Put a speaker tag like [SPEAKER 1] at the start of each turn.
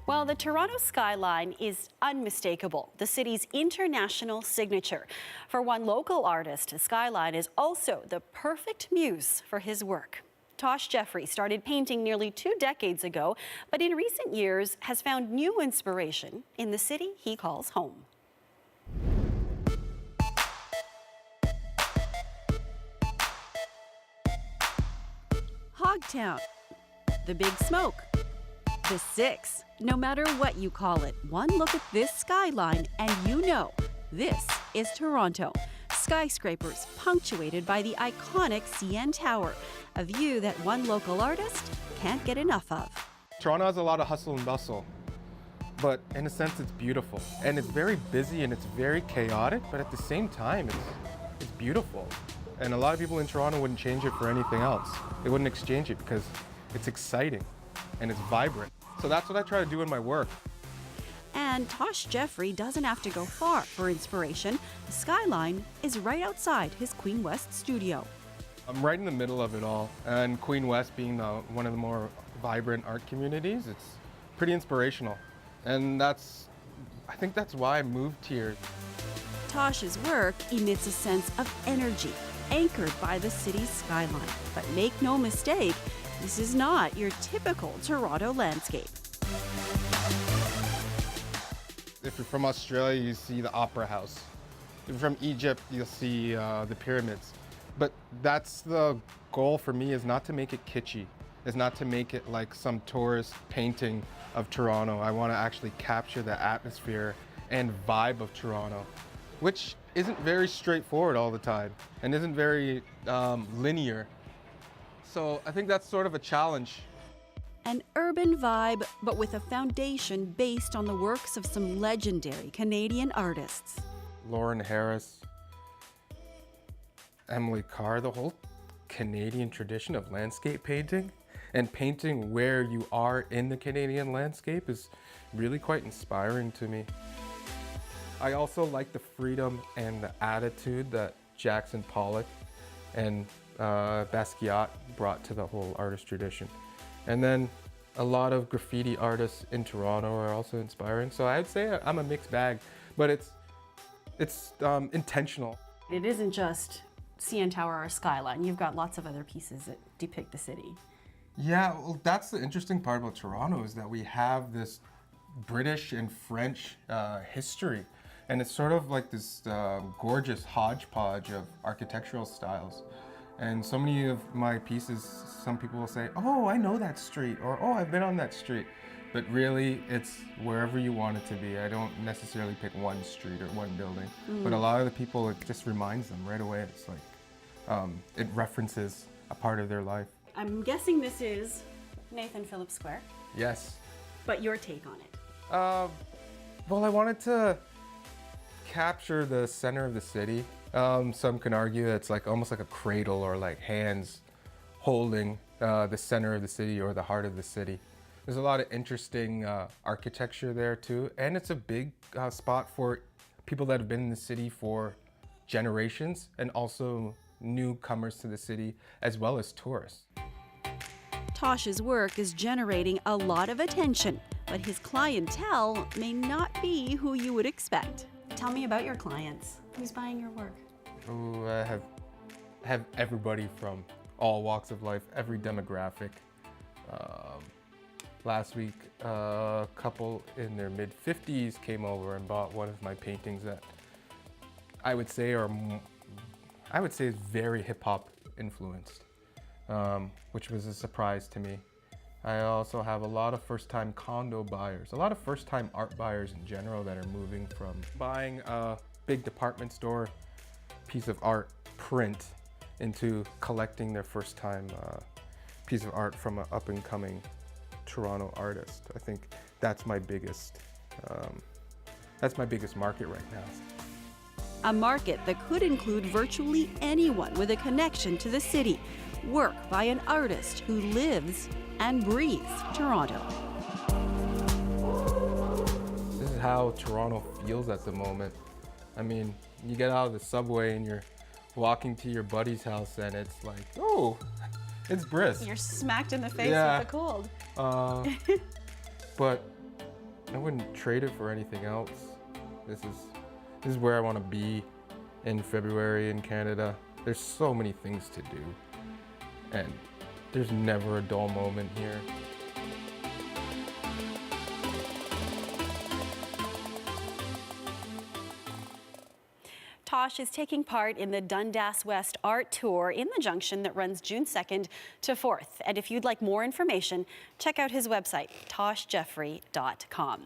[SPEAKER 1] Well, the Toronto skyline is unmistakable, the city's international signature. For one local artist, the skyline is also the perfect muse for his work. Tosh Jeffrey started painting nearly 2 decades ago, but in recent years has found new inspiration in the city he calls home. Hogtown, the Big Smoke, the Six. No matter what you call it, one look at this skyline and you know this is Toronto. Skyscrapers punctuated by the iconic CN Tower, a view that one local artist can't get enough of.
[SPEAKER 2] Toronto has a lot of hustle and bustle, but in a sense it's beautiful. And it's very busy and it's very chaotic, but at the same time it's beautiful. And a lot of people in Toronto wouldn't change it for anything else. They wouldn't exchange it because it's exciting and it's vibrant. So that's what I try to do in my work.
[SPEAKER 1] And Tosh Jeffrey doesn't have to go far for inspiration. The skyline is right outside his Queen West studio.
[SPEAKER 2] I'm right in the middle of it all, and Queen West being one of the more vibrant art communities, it's pretty inspirational. And I think that's why I moved here.
[SPEAKER 1] Tosh's work emits a sense of energy, anchored by the city's skyline. But make no mistake, this is not your typical Toronto landscape.
[SPEAKER 2] If you're from Australia, you see the Opera House. If you're from Egypt, you'll see the pyramids. But that's the goal for me, is not to make it kitschy. Is not to make it like some tourist painting of Toronto. I want to actually capture the atmosphere and vibe of Toronto, which isn't very straightforward all the time and isn't very linear. So I think that's sort of a challenge.
[SPEAKER 1] An urban vibe, but with a foundation based on the works of some legendary Canadian artists.
[SPEAKER 2] Lauren Harris, Emily Carr, the whole Canadian tradition of landscape painting and painting where you are in the Canadian landscape is really quite inspiring to me. I also like the freedom and the attitude that Jackson Pollock and Basquiat brought to the whole artist tradition. And then a lot of graffiti artists in Toronto are also inspiring. So I'd say I'm a mixed bag, but it's intentional.
[SPEAKER 1] It isn't just CN Tower or skyline. You've got lots of other pieces that depict the city.
[SPEAKER 2] Yeah, well, that's the interesting part about Toronto, is that we have this British and French history. And it's sort of like this gorgeous hodgepodge of architectural styles. And so many of my pieces, some people will say, oh, I know that street, or oh, I've been on that street. But really, it's wherever you want it to be. I don't necessarily pick one street or one building. But a lot of the people, it just reminds them right away. It's like, it references a part of their life.
[SPEAKER 1] I'm guessing this is Nathan Phillips Square.
[SPEAKER 2] Yes.
[SPEAKER 1] But your take on it?
[SPEAKER 2] Well, I wanted to capture the center of the city. Some can argue that it's like almost like a cradle, or like hands holding the center of the city or the heart of the city. There's a lot of interesting architecture there too, and it's a big spot for people that have been in the city for generations, and also newcomers to the city, as well as tourists.
[SPEAKER 1] Tosh's work is generating a lot of attention, but his clientele may not be who you would expect. Tell me about your clients. Who's buying your work?
[SPEAKER 2] Ooh, I have everybody from all walks of life, every demographic. Last week, a couple in their mid-50s came over and bought one of my paintings that I would say is very hip-hop influenced, which was a surprise to me. I also have a lot of first-time condo buyers, a lot of first-time art buyers in general that are moving from buying a big department store piece of art print into collecting their first-time piece of art from an up-and-coming Toronto artist. I think that's my biggest market right now.
[SPEAKER 1] A market that could include virtually anyone with a connection to the city. Work by an artist who lives and breathes Toronto.
[SPEAKER 2] This is how Toronto feels at the moment. I mean, you get out of the subway and you're walking to your buddy's house and it's like, oh, it's brisk.
[SPEAKER 1] You're smacked in the face with the cold.
[SPEAKER 2] But I wouldn't trade it for anything else. This is where I want to be in February in Canada. There's so many things to do, and there's never a dull moment here.
[SPEAKER 1] Tosh is taking part in the Dundas West Art Tour in the Junction that runs June 2nd to 4th. And if you'd like more information, check out his website, toshjeffrey.com.